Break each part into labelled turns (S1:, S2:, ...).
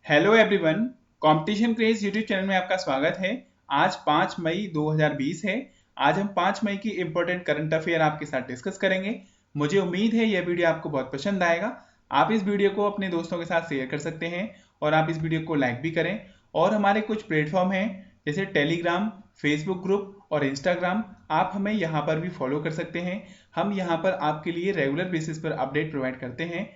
S1: Hello everyone, competition craze YouTube channel में आपका स्वागत है। आज 5 मई 2020 है। आज हम 5 मई की इंपॉर्टेंट करंट अफेयर आपके साथ डिस्कस करेंगे। मुझे उम्मीद है यह वीडियो आपको बहुत पसंद आएगा। आप इस वीडियो को अपने दोस्तों के साथ शेयर कर सकते हैं और आप इस वीडियो को लाइक भी करें। और हमारे कुछ प्लेटफॉर्म हैं जैसे टेलीग्राम, फेसबुक ग्रुप और इंस्टाग्राम, आप हमें यहाँ पर भी फॉलो कर सकते हैं। हम यहाँ पर आपके लिए रेगुलर बेसिस पर अपडेट प्रोवाइड करते हैं।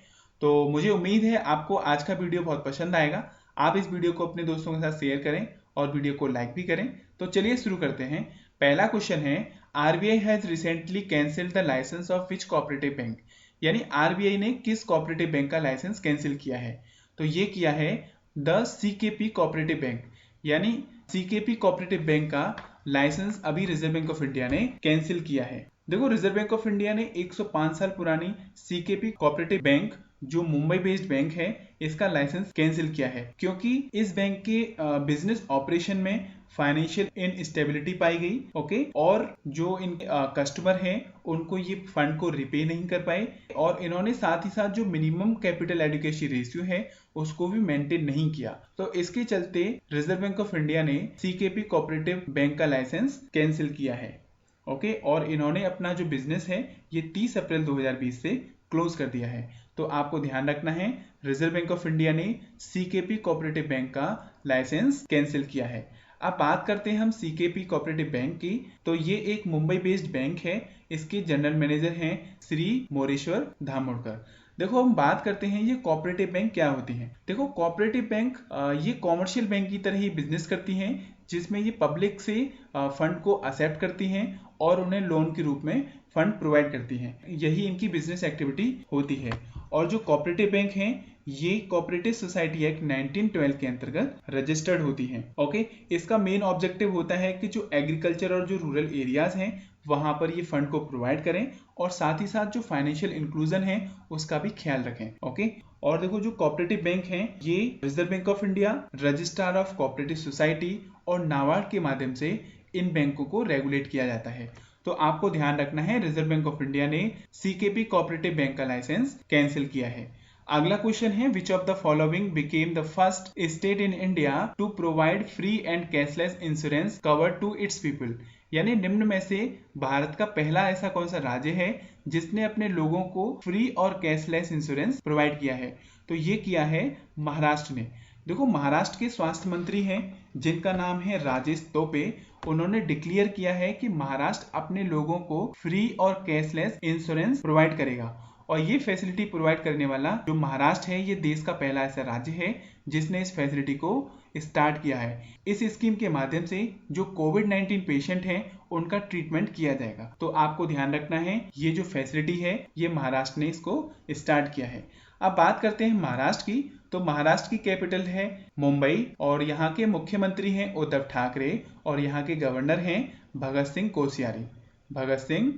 S1: तो मुझे उम्मीद है आपको आज का वीडियो बहुत पसंद आएगा। आप इस वीडियो को अपने दोस्तों के साथ शेयर करें और वीडियो को लाइक भी करें। तो चलिए शुरू करते हैं। पहला क्वेश्चन है, RBI has recently cancelled the licence of which cooperative bank. यानी आरबीआई ने किस कोऑपरेटिव बैंक का लाइसेंस कैंसिल किया है? तो ये किया है द सीकेपी कोऑपरेटिव बैंक। यानी सीकेपी कोऑपरेटिव बैंक का लाइसेंस अभी रिजर्व बैंक ऑफ इंडिया ने कैंसिल किया है। देखो, रिजर्व बैंक ऑफ इंडिया ने 105 साल पुरानी सीकेपी कोऑपरेटिव बैंक जो मुंबई बेस्ड बैंक है, इसका लाइसेंस कैंसिल किया है क्योंकि इस बैंक के बिजनेस ऑपरेशन में फाइनेंशियल इनस्टेबिलिटी पाई गई। ओके, और जो इनके कस्टमर हैं उनको ये फंड को रिपे नहीं कर पाए और इन्होंने साथ ही साथ जो मिनिमम कैपिटल एडुकेशन रेशियो है उसको भी मेंटेन नहीं किया। तो इसके चलते रिजर्व बैंक ऑफ इंडिया ने सीकेपी कोऑपरेटिव बैंक का लाइसेंस कैंसिल किया है। ओके, और इन्होंने अपना जो बिजनेस है ये 30 अप्रैल 2020 से क्लोज कर दिया है। तो आपको ध्यान रखना है, रिजर्व बैंक ऑफ इंडिया ने सीकेपी कोऑपरेटिव बैंक का लाइसेंस कैंसिल किया है। अब बात करते हैं हम सीकेपी कोऑपरेटिव बैंक की। तो ये एक मुंबई बेस्ड बैंक है। इसके जनरल मैनेजर हैं श्री मोरेश्वर धामोड़कर। देखो, हम बात करते हैं ये कोऑपरेटिव बैंक क्या होती हैं। देखो, कोऑपरेटिव बैंक ये कॉमर्शियल बैंक की तरह ही बिजनेस करती हैं, जिसमें ये पब्लिक से फंड को एक्सेप्ट करती हैं और उन्हें लोन के रूप में फंड प्रोवाइड करती हैं। यही इनकी बिजनेस एक्टिविटी होती है। और जो कोऑपरेटिव बैंक हैं ये कोऑपरेटिव सोसाइटी एक्ट 1912 के अंतर्गत रजिस्टर्ड होती हैं। ओके, इसका मेन ऑब्जेक्टिव होता है कि जो एग्रीकल्चर और जो रूरल एरियाज हैं वहां पर ये फंड को प्रोवाइड करें और साथ ही साथ जो फाइनेंशियल इंक्लूजन है उसका भी ख्याल रखें। ओके, और देखो, जो कोऑपरेटिव बैंक हैं ये reserve bank of India, registrar of cooperative society और नाबार्ड के माध्यम से इन बैंकों को रेगुलेट किया जाता है। तो आपको ध्यान रखना है, रिजर्व बैंक ऑफ इंडिया ने सीकेपी कोऑपरेटिव बैंक का लाइसेंस कैंसिल किया है। अगला क्वेश्चन है, which of the following became the first state in India to provide free and cashless insurance cover to its people. यानी निम्न में से भारत का पहला ऐसा कौन सा राज्य है जिसने अपने लोगों को फ्री और कैशलेस इंश्योरेंस प्रोवाइड किया है? तो ये किया है महाराष्ट्र ने। देखो, महाराष्ट्र के स्वास्थ्य मंत्री हैं जिनका नाम है राजेश टोपे। उन्होंने डिक्लेयर किया है कि महाराष्ट्र अपने लोगों को फ्री और कैशलेस इंश्योरेंस प्रोवाइड करेगा। और ये फैसिलिटी प्रोवाइड करने वाला जो महाराष्ट्र है ये देश का पहला ऐसा राज्य है जिसने इस फैसिलिटी को स्टार्ट किया है। इस स्कीम के माध्यम से जो कोविड-19 पेशेंट हैं उनका ट्रीटमेंट किया जाएगा। तो आपको ध्यान रखना है, ये जो फैसिलिटी है ये महाराष्ट्र ने इसको स्टार्ट किया है। अब बात करते हैं महाराष्ट्र की। तो महाराष्ट्र की कैपिटल है मुंबई और यहाँ के मुख्यमंत्री हैं उद्धव ठाकरे और यहाँ के गवर्नर हैं भगत सिंह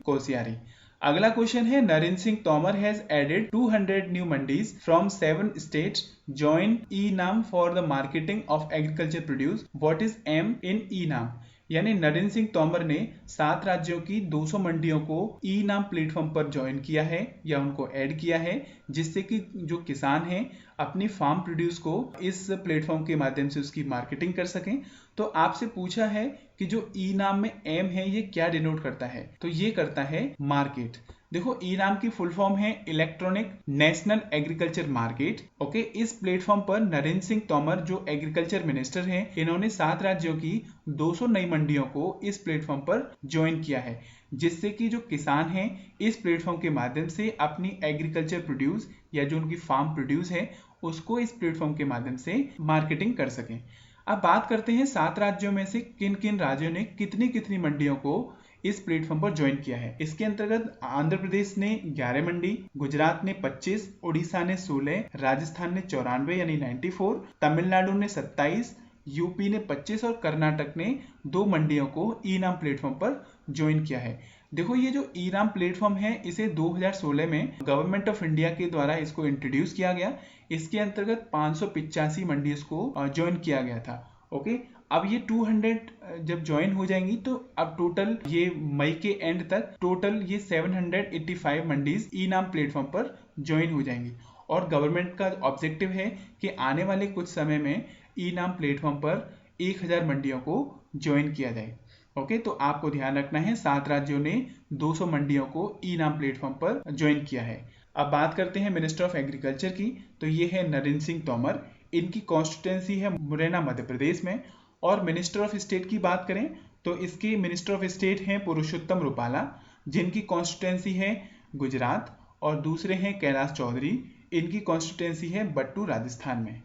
S1: कोश्यारी। अगला क्वेश्चन है, Narendra Singh Tomar has added 200 new mandis from 7 states join e NAM for the marketing of agriculture produce. What is M in e NAM? यानी नरेंद्र सिंह तोमर ने 7 राज्यों की 200 मंडियों को ई नाम प्लेटफॉर्म पर ज्वाइन किया है या उनको ऐड किया है, जिससे कि जो किसान हैं अपनी फार्म प्रोड्यूस को इस प्लेटफॉर्म के माध्यम से उसकी मार्केटिंग कर सकें। तो आपसे पूछा है कि जो ई नाम में एम है ये क्या डिनोट करता है? तो ये करता है मार्केट। देखो, ई नाम की फुल फॉर्म है electronic national agriculture market. Okay, इस प्लेटफॉर्म पर नरेंद्र सिंह तोमर जो एग्रीकल्चर मिनिस्टर हैं इन्होंने 7 राज्यों की 200 नई मंडियों को इस प्लेटफॉर्म पर ज्वाइन किया है, जिससे कि जो किसान हैं इस प्लेटफॉर्म के माध्यम से अपनी एग्रीकल्चर प्रोड्यूस या जो उनकी फार्म प्रोड्यूस है उसको इस प्लेटफॉर्म के माध्यम से मार्केटिंग कर सकें। अब बात करते हैं 7 राज्यों में से किन किन राज्यों ने कितनी कितनी मंडियों को इस प्लेटफॉर्म पर ज्वाइन किया है। इसके अंतर्गत आंध्र प्रदेश ने 11 मंडी, गुजरात ने 25, उड़ीसा ने 16, राजस्थान ने 94 यानी 94, तमिलनाडु ने 27, यूपी ने 25 और कर्नाटक ने 2 मंडियों को ई नाम प्लेटफॉर्म पर ज्वाइन किया है। देखो, ये जो ई नाम प्लेटफॉर्म है इसे 2016 में गवर्नमेंट ऑफ इंडिया के द्वारा इसको इंट्रोड्यूस किया गया। इसके अंतर्गत 585 मंडीज को ज्वाइन किया गया था। ओके, अब ये 200 जब ज्वाइन हो जाएंगी तो अब टोटल ये मई के एंड तक टोटल ये 785 मंडीज ई नाम प्लेटफॉर्म पर ज्वाइन हो जाएंगी। और गवर्नमेंट का ऑब्जेक्टिव है कि आने वाले कुछ समय में ई नाम प्लेटफॉर्म पर 1000 मंडियों को ज्वाइन किया जाए। ओके, तो आपको ध्यान रखना है 7 राज्यों ने 200 मंडियों को ई नाम प्लेटफॉर्म पर ज्वाइन किया है। अब बात करते हैं मिनिस्टर ऑफ एग्रीकल्चर की, तो ये है नरेंद्र सिंह तोमर। इनकी कॉन्स्टिट्यूंसी है मुरैना मध्य प्रदेश में। और मिनिस्टर ऑफ स्टेट की बात करें तो इसके मिनिस्टर ऑफ स्टेट हैं पुरुषोत्तम रुपाला, जिनकी कॉन्स्टिट्यूंसी है गुजरात। और दूसरे हैं कैलाश चौधरी, इनकी कॉन्स्टिट्यूंसी है बट्टू राजस्थान में।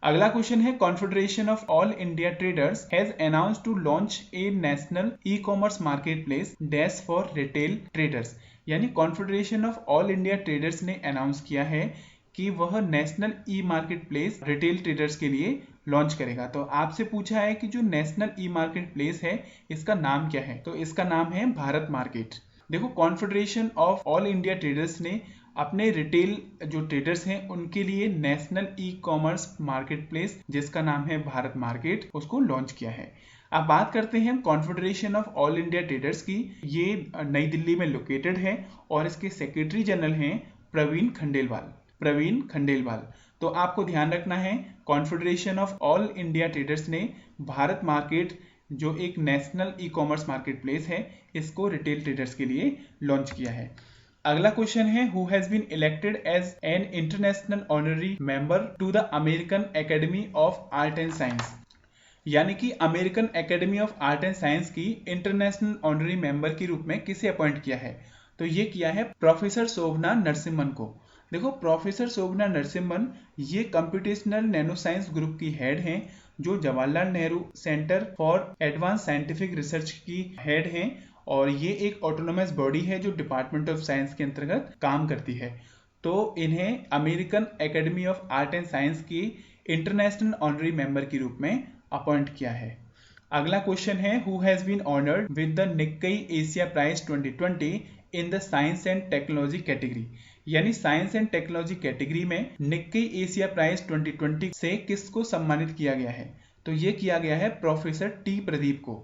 S1: अगला क्वेश्चन है confederation of all India traders has announced to launch a national e commerce market place dash for retail traders. यानी confederation of all India traders ने अनाउंस किया है कि वह national e market place retail traders के लिए launch करेगा। तो आपसे पूछा है कि जो नेशनल ई मार्केट प्लेस है इसका नाम क्या है, तो इसका नाम है भारत मार्केट। देखो, confederation of all India traders ने अपने रिटेल जो ट्रेडर्स हैं उनके लिए national e commerce market place जिसका नाम है भारत मार्केट उसको लॉन्च किया है। अब बात करते हैं confederation of all India traders की। ये नई दिल्ली में लोकेटेड है और इसके सेक्रेटरी जनरल हैं प्रवीण खंडेलवाल। तो आपको ध्यान रखना है confederation of all India traders ने भारत मार्केट जो एक national e commerce market place है इसको रिटेल ट्रेडर्स के लिए लॉन्च किया है। अगला क्वेश्चन है who has been elected as an international honorary member to the American academy of art and science. यानी कि American academy of art and science की इंटरनेशनल ऑनररी मेंबर के रूप में किसे अपॉइंट किया है, तो ये किया है प्रोफेसर शोभना नरसिम्हन को। देखो, प्रोफेसर शोभना नरसिम्हन ये कंप्यूटेशनल नैनो साइंस ग्रुप की हेड हैं, जो Jawaharlal Nehru centre for advance scientific research की हेड हैं। और ये एक ऑटोनोमस बॉडी है जो डिपार्टमेंट ऑफ साइंस के अंतर्गत काम करती है। तो इन्हें American academy of art and science की इंटरनेशनल ऑनररी मेंबर के रूप में अपॉइंट किया है। अगला क्वेश्चन है who has been honoured with the Nikkei Asia prize 2020 in the science and technology category. यानी साइंस एंड टेक्नोलॉजी कैटेगरी में निक्केई एशिया प्राइज 2020 से किसको सम्मानित किया गया है, तो ये किया गया है प्रोफेसर टी प्रदीप को।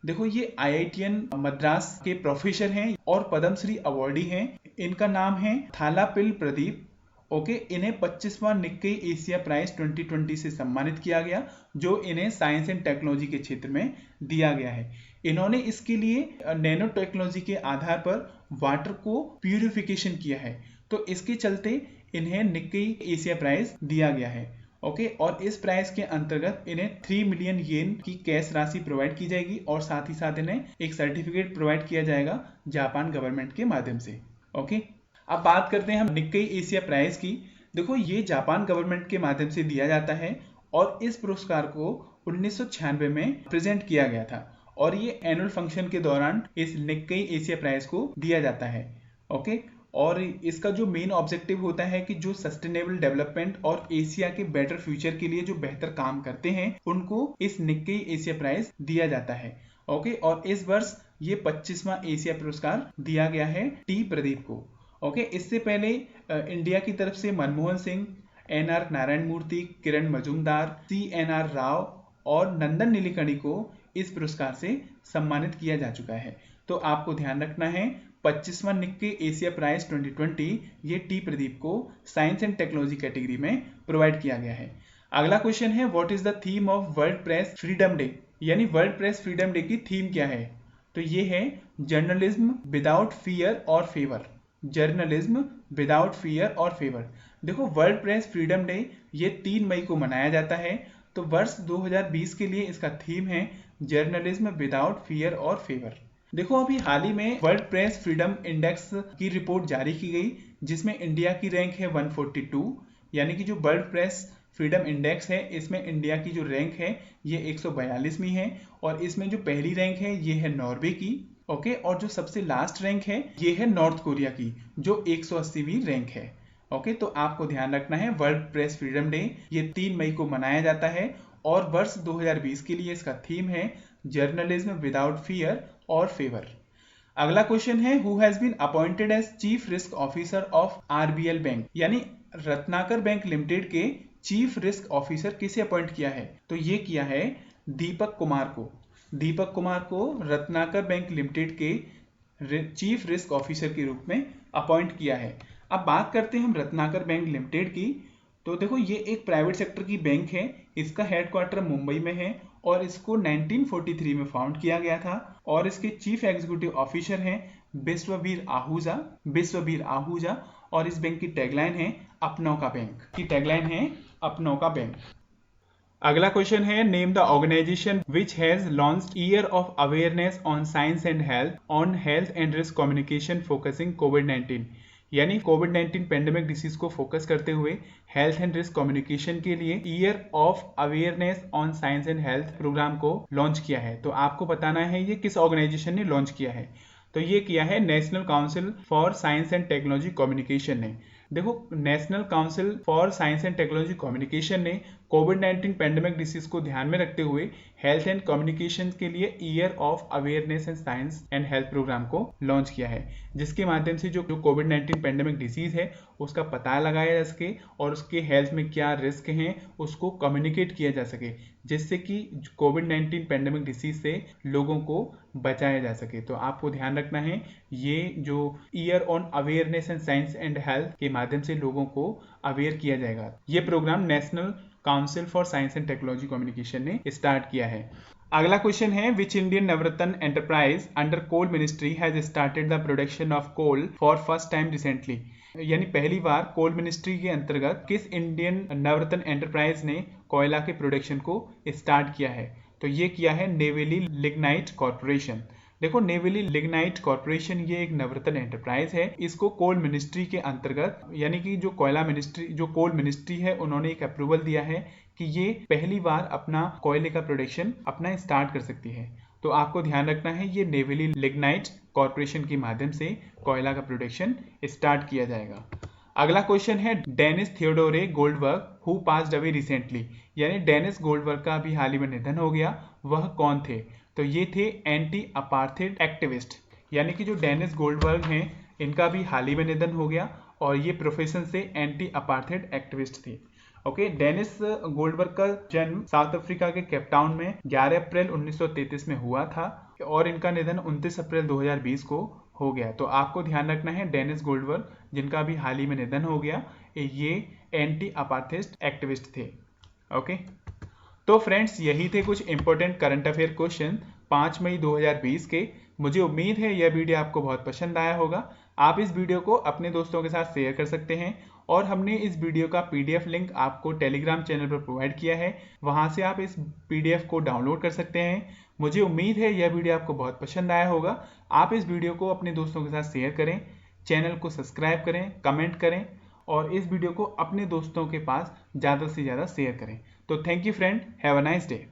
S1: देखो, ये IITN मद्रास के प्रोफेसर हैं और पद्मश्री अवार्डी हैं। इनका नाम है थालापिल प्रदीप। ओके, इन्हें 25वां निक्केई एशिया प्राइज 2020 से सम्मानित किया गया, जो इन्हें साइंस एंड टेक्नोलॉजी के क्षेत्र में दिया गया है। इन्होंने इसके लिए नैनो टेक्नोलॉजी के आधार पर वाटर को प्यूरिफिकेशन किया है, तो इसके चलते इन्हें निक्केई एशिया प्राइज दिया गया है। ओके, और इस प्राइज के अंतर्गत इन्हें 3 मिलियन येन की कैश राशि प्रोवाइड की जाएगी और साथ ही साथ इन्हें एक सर्टिफिकेट प्रोवाइड किया जाएगा जापान गवर्नमेंट के माध्यम से। ओके, अब बात करते हैं हम निक्केई एशिया प्राइज की। देखो, ये जापान गवर्नमेंट के माध्यम से दिया जाता है और इस पुरस्कार को 1996 में प्रेजेंट किया गया था और ये एनुअल फंक्शन के दौरान इस निक्केई एशिया प्राइज को दिया जाता है। ओके, और इसका जो मेन ऑब्जेक्टिव होता है कि जो सस्टेनेबल डेवलपमेंट और एशिया के बेटर फ्यूचर के लिए जो बेहतर काम करते हैं उनको इस निक्केई एशिया प्राइज दिया जाता है। ओके, और इस वर्ष ये 25वां एशिया पुरस्कार दिया गया है टी प्रदीप को। ओके, इससे पहले इंडिया की तरफ से मनमोहन सिंह, NR नारायण मूर्ति, किरण मजूमदार, CNR राव और नंदन नीलेकणी को इस पुरस्कार से सम्मानित किया जा चुका है। तो आपको ध्यान रखना है 25वां निक्केई एशिया प्राइज 2020 ये टी प्रदीप को साइंस एंड टेक्नोलॉजी कैटेगरी में प्रोवाइड किया गया है। अगला क्वेश्चन है what is the theme of world press freedom day. यानी वर्ल्ड प्रेस फ्रीडम डे की थीम क्या है, तो ये है जर्नलिज्म विदाउट फियर और फेवर। जर्नलिज्म विदाउट फियर और फेवर। देखो, वर्ल्ड प्रेस फ्रीडम डे ये 3 मई को मनाया जाता है, तो वर्ष 2020 के लिए इसका थीम है जर्नलिज्म विदाउट फियर और फेवर। देखो, अभी हाल ही में वर्ल्ड प्रेस फ्रीडम इंडेक्स की रिपोर्ट जारी की गई जिसमें इंडिया की रैंक है 142। यानी कि जो वर्ल्ड प्रेस फ्रीडम इंडेक्स है इसमें इंडिया की जो रैंक है ये 142वीं है और इसमें जो पहली रैंक है ये है नॉर्वे की। ओके, और जो सबसे लास्ट रैंक है ये है नॉर्थ कोरिया की जो 180वीं रैंक है। ओके, तो आपको ध्यान रखना है वर्ल्ड प्रेस फ्रीडम डे ये 3 मई को मनाया जाता है और वर्ष 2020 के लिए इसका थीम है जर्नलिज्म विदाउट फियर और फेवर। अगला क्वेश्चन है who has been appointed as chief risk officer of RBL bank. यानी रत्नाकर बैंक लिमिटेड के चीफ रिस्क ऑफिसर किसे अपॉइंट किया है, तो ये किया है दीपक कुमार को। दीपक कुमार को रत्नाकर बैंक लिमिटेड के चीफ रिस्क ऑफिसर के रूप में अपॉइंट किया है। अब बात करते हैं हम रत्नाकर बैंक लिमिटेड की। तो देखो ये एक प्राइवेट सेक्टर की बैंक है, इसका हेडक्वार्टर मुंबई में है और इसको 1943 में फाउंड किया गया था और इसके चीफ एग्जीक्यूटिव ऑफिसर हैं बिस्ववीर आहूजा और इस बैंक की टैगलाइन है अपनों का बैंक। अगला क्वेश्चन है name the organization which has launched year of awareness on science and health and risk communication focusing कोविड-19। यानी कोविड-19 पेंडेमिक डिसीज को फोकस करते हुए हेल्थ एंड रिस्क कम्युनिकेशन के लिए year of awareness on science and health programme को launch किया है। तो आपको बताना है ये किस ऑर्गेनाइजेशन ने लॉन्च किया है। तो ये किया है national council for science and technology communication ने। देखो national council for science and technology communication ने कोविड-19 पेंडेमिक डिसीज को ध्यान में रखते हुए हेल्थ एंड कम्युनिकेशन के लिए year of awareness and science and health programme को लॉन्च किया है, जिसके माध्यम से जो कोविड-19 पेंडेमिक डिसीज है उसका पता लगाया जा सके और उसके हेल्थ में क्या रिस्क हैं उसको कम्युनिकेट किया जा सके, जिससे कि कोविड-19 पेंडेमिक डिसीज से लोगों को बचाया जा सके। तो आपको ध्यान रखना है ये जो year on awareness and science and health के माध्यम से लोगों को अवेयर किया जाएगा। ये programme national council for science and technology communication ने स्टार्ट किया है। अगला क्वेश्चन है which Indian Navratna enterprise under coal ministry has started the production of coal for first time recently. यानी पहली बार कोल मिनिस्ट्री के अंतर्गत किस इंडियन नवरत्न एंटरप्राइज ने कोयला के प्रोडक्शन को स्टार्ट किया है। तो ये किया है नेवेली लिग्नाइट कॉर्पोरेशन। देखो नेवेली लिग्नाइट कॉर्पोरेशन ये एक नवरत्न एंटरप्राइज है, इसको कोल मिनिस्ट्री के अंतर्गत यानी कि जो कोल मिनिस्ट्री है उन्होंने एक अप्रूवल दिया है कि ये पहली बार अपना कोयले का प्रोडक्शन अपना स्टार्ट कर सकती है। तो आपको ध्यान रखना है ये नेवेली लिग्नाइट कॉर्पोरेशन के माध्यम से कोयला का प्रोडक्शन स्टार्ट किया जाएगा। अगला क्वेश्चन है Dennis Theodore Goldberg who passed away recently. यानी डेनिस गोल्डबर्ग का अभी हाल ही में निधन हो गया, वह कौन थे। तो ये थे एंटी अपार्थाइड एक्टिविस्ट। यानी कि जो डेनिस गोल्डबर्ग हैं इनका भी हाल ही में निधन हो गया और ये प्रोफेशन से एंटी अपार्थाइड एक्टिविस्ट थे। ओके, डेनिस गोल्डबर्ग का जन्म साउथ अफ्रीका के केपटाउन में 11 अप्रैल 1933 में हुआ था और इनका निधन 29 अप्रैल 2020 को हो गया। तो आपको ध्यान रखना है डेनिस गोल्डबर्ग जिनका भी हाल ही में निधन हो गया ये एंटी अपार्थाइड एक्टिविस्ट थे। ओके, तो फ्रेंड्स यही थे कुछ इंपॉर्टेंट करंट अफेयर क्वेश्चन 5 मई 2020 के। मुझे उम्मीद है यह वीडियो आपको बहुत पसंद आया होगा। आप इस वीडियो को अपने दोस्तों के साथ शेयर कर सकते हैं और हमने इस वीडियो का पीडीएफ लिंक आपको टेलीग्राम चैनल पर प्रोवाइड किया है, वहां से आप इस पीडीएफ को डाउनलोड कर सकते हैं। मुझे उम्मीद है यह वीडियो आपको बहुत पसंद आया होगा। आप इस वीडियो को अपने दोस्तों के साथ शेयर करें, चैनल को सब्सक्राइब करें, कमेंट करें और इस वीडियो को अपने दोस्तों के पास ज़्यादा से ज़्यादा शेयर करें। तो thank you friend, have a nice day.